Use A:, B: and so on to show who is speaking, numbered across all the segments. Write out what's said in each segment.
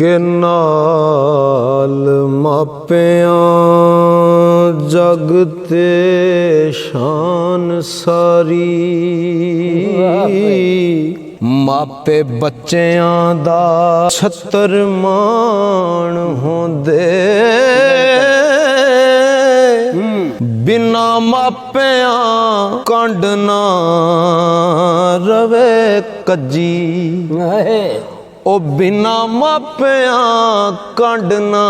A: के नाल मापियां जग ते शान सारी, मापे बच्चियां दा छत्तर मान होंदे, बिना मापियां कंड ना रवे कजी। ओ बिना मापियां कंड ना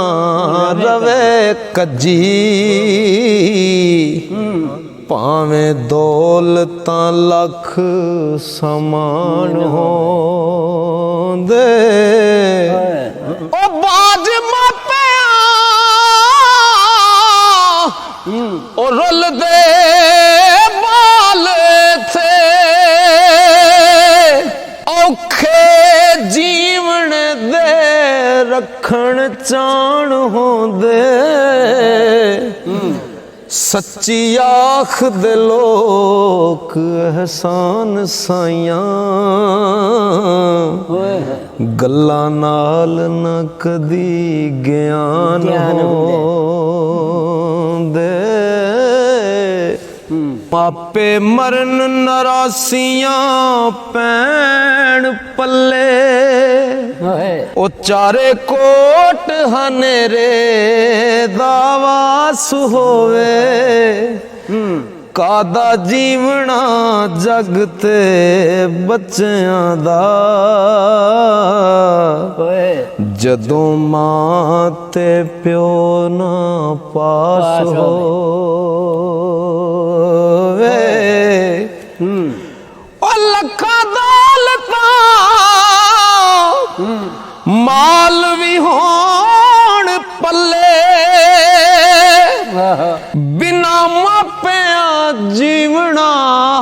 A: रवे कजी, भावें दौलतां लख समान होंदे, ओ बाज मापियां ओ रुल दे बाल थे, औखे जीवन दे रखण चाण होंदे, सच्ची आख दे लोक एहसान साइयां, गल्लां नाल न कदी ज्ञान होंदे। मापे मरन नरासियां पैण पल्ले, ओ चारे कोट हनेरे दावास होवे, कादा जीवना जग ते बच्चियां दा, जदों मां ते प्यो ना पास होवे, ओ लखा दौलतां माल भी होण पल्ले, बिना मापियां जीवना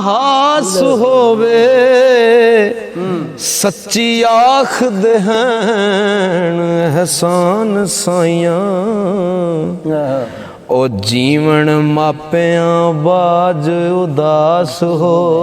A: हास होवे, सच्ची आख दे हैं एहसान साइयां, ओ जीवन मापियां बाज उदास होवे।